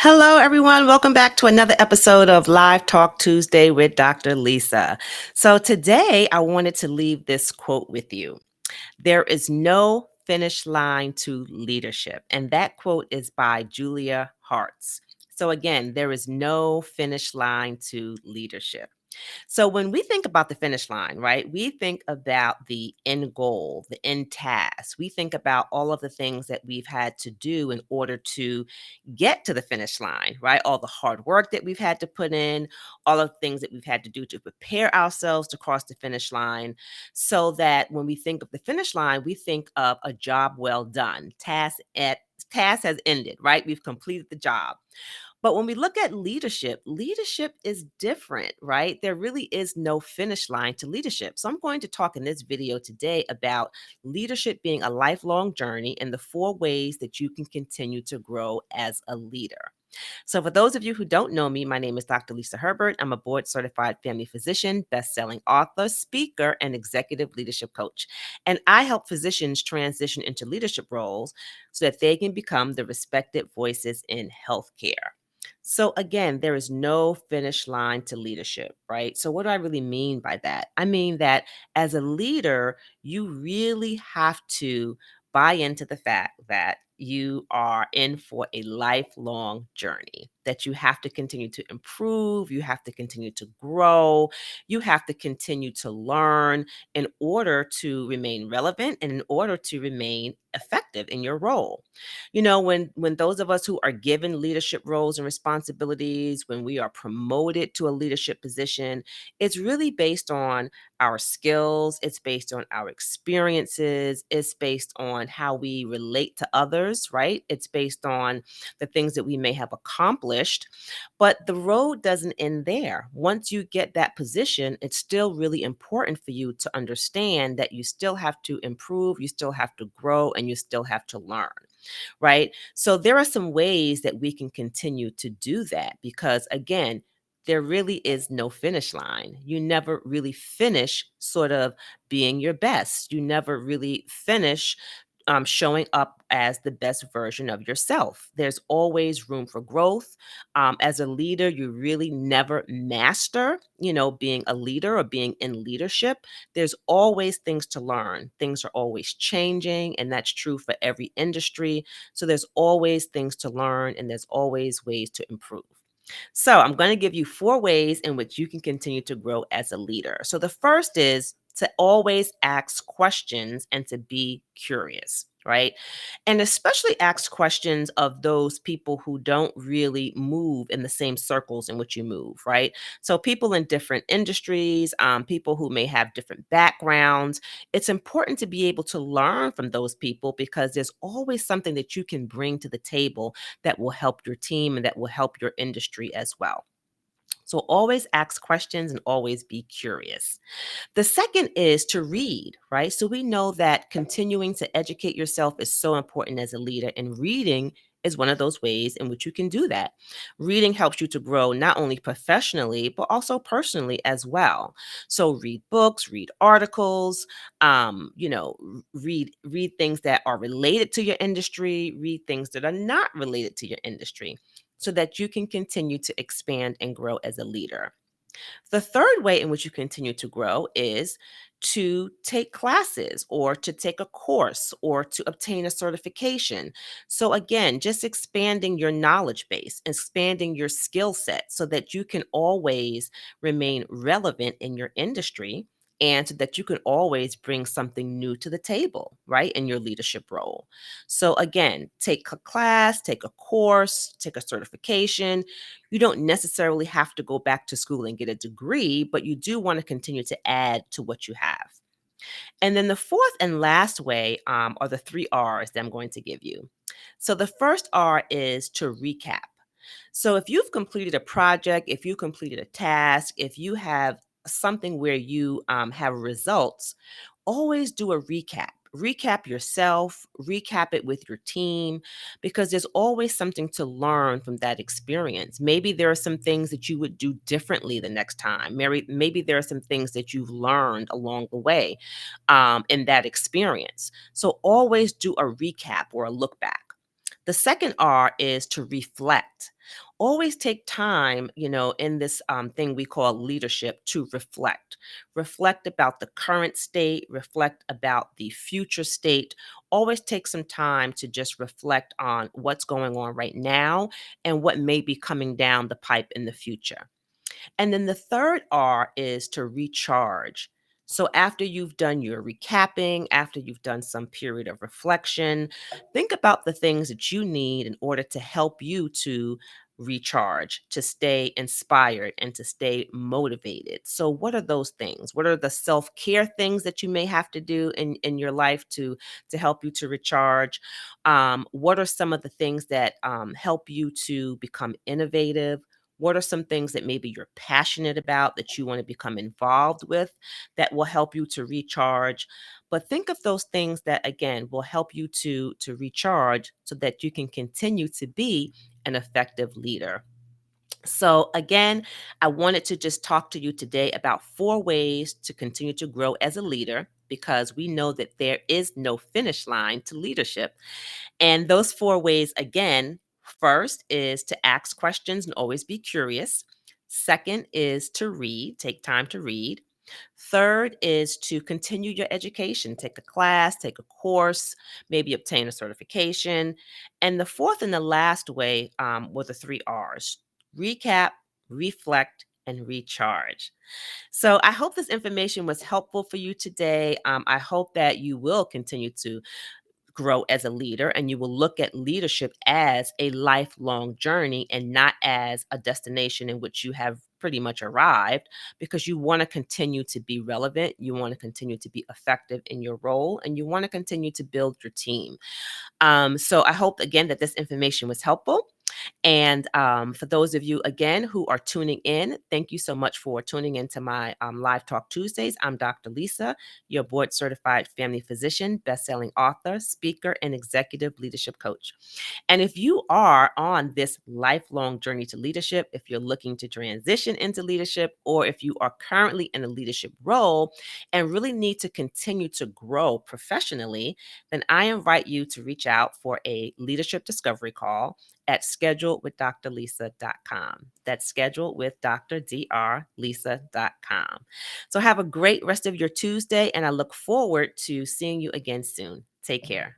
Hello, everyone. Welcome back to another episode of Live Talk Tuesday with Dr. Lisa. So, today I wanted to leave this quote with you. There is no finish line to leadership. And that quote is by Julia Hartz. So, again, there is no finish line to leadership. So when we think about the finish line, right, we think about the end goal, the end task. We think about all of the things that we've had to do in order to get to the finish line, right? All the hard work that we've had to put in, all of the things that we've had to do to prepare ourselves to cross the finish line, so that when we think of the finish line, we think of a job well done. Task has ended, right? We've completed the job. But when we look at leadership, leadership is different, right? There really is no finish line to leadership. So I'm going to talk in this video today about leadership being a lifelong journey and the 4 ways that you can continue to grow as a leader. So, for those of you who don't know me, my name is Dr. Lisa Herbert. I'm a board certified family physician, best selling author, speaker, and executive leadership coach. And I help physicians transition into leadership roles so that they can become the respected voices in healthcare. So, again, there is no finish line to leadership, right? So, what do I really mean by that? I mean that as a leader, you really have to buy into the fact that you are in for a lifelong journey, that you have to continue to improve, you have to continue to grow, you have to continue to learn in order to remain relevant and in order to remain effective in your role. When those of us who are given leadership roles and responsibilities, when we are promoted to a leadership position, it's really based on our skills, it's based on our experiences, it's based on how we relate to others, right? It's based on the things that we may have accomplished. But the road doesn't end there. Once you get that position, it's still really important for you to understand that you still have to improve, you still have to grow, and you still have to learn, right? So there are some ways that we can continue to do that because, again, there really is no finish line. You never really finish sort of being your best. You never really finish showing up as the best version of yourself. There's always room for growth. As a leader, you really never master, being a leader or being in leadership. There's always things to learn. Things are always changing, and that's true for every industry. So there's always things to learn, and there's always ways to improve. So, I'm going to give you 4 ways in which you can continue to grow as a leader. So, the first is to always ask questions and to be curious, right? And especially ask questions of those people who don't really move in the same circles in which you move, right? So, people in different industries, people who may have different backgrounds, it's important to be able to learn from those people because there's always something that you can bring to the table that will help your team and that will help your industry as well. So always ask questions and always be curious. The second is to read, right? So we know that continuing to educate yourself is so important as a leader, and reading is one of those ways in which you can do that. Reading helps you to grow not only professionally, but also personally as well. So read books, read articles, read things that are related to your industry, read things that are not related to your industry so that you can continue to expand and grow as a leader. The third way in which you continue to grow is to take classes or to take a course or to obtain a certification. So, again, just expanding your knowledge base, expanding your skill set so that you can always remain relevant in your industry and so that you can always bring something new to the table, right, in your leadership role. So, again, take a class, take a course, take a certification. You don't necessarily have to go back to school and get a degree, but you do want to continue to add to what you have. And then the fourth and last way are the 3 R's that I'm going to give you. So the first R is to recap. So if you've completed a project, if you completed a task, if you have something where you have results, always do a recap. Recap yourself, recap it with your team, because there's always something to learn from that experience. Maybe there are some things that you would do differently the next time. Maybe there are some things that you've learned along the way in that experience. So always do a recap or a look back. The second R is to reflect. Always take time, in this thing we call leadership to reflect. Reflect about the current state, reflect about the future state. Always take some time to just reflect on what's going on right now and what may be coming down the pipe in the future. And then the third R is to recharge. So after you've done your recapping, after you've done some period of reflection, think about the things that you need in order to help you to recharge, to stay inspired and to stay motivated. So what are those things? What are the self-care things that you may have to do in your life to help you to recharge? What are some of the things that help you to become innovative? What are some things that maybe you're passionate about that you want to become involved with that will help you to recharge? But think of those things that again will help you to recharge so that you can continue to be an effective leader. So, again, I wanted to just talk to you today about 4 ways to continue to grow as a leader because we know that there is no finish line to leadership. And those 4 ways, again, first is to ask questions and always be curious. Second is to read, take time to read. Third is to continue your education, take a class, take a course, maybe obtain a certification. And the fourth and the last way were the 3 R's: recap, reflect, and recharge. So I hope this information was helpful for you today. I hope that you will continue to grow as a leader and you will look at leadership as a lifelong journey and not as a destination in which you have pretty much arrived, because you want to continue to be relevant, you want to continue to be effective in your role, and you want to continue to build your team. So I hope again that this information was helpful. And for those of you, again, who are tuning in, thank you so much for tuning into my Live Talk Tuesdays. I'm Dr. Lisa, your board certified family physician, best-selling author, speaker, and executive leadership coach. And if you are on this lifelong journey to leadership, if you're looking to transition into leadership, or if you are currently in a leadership role and really need to continue to grow professionally, then I invite you to reach out for a leadership discovery call at schedulewithdrlisa.com. That's schedulewithdrlisa.com. So have a great rest of your Tuesday, and I look forward to seeing you again soon. Take care.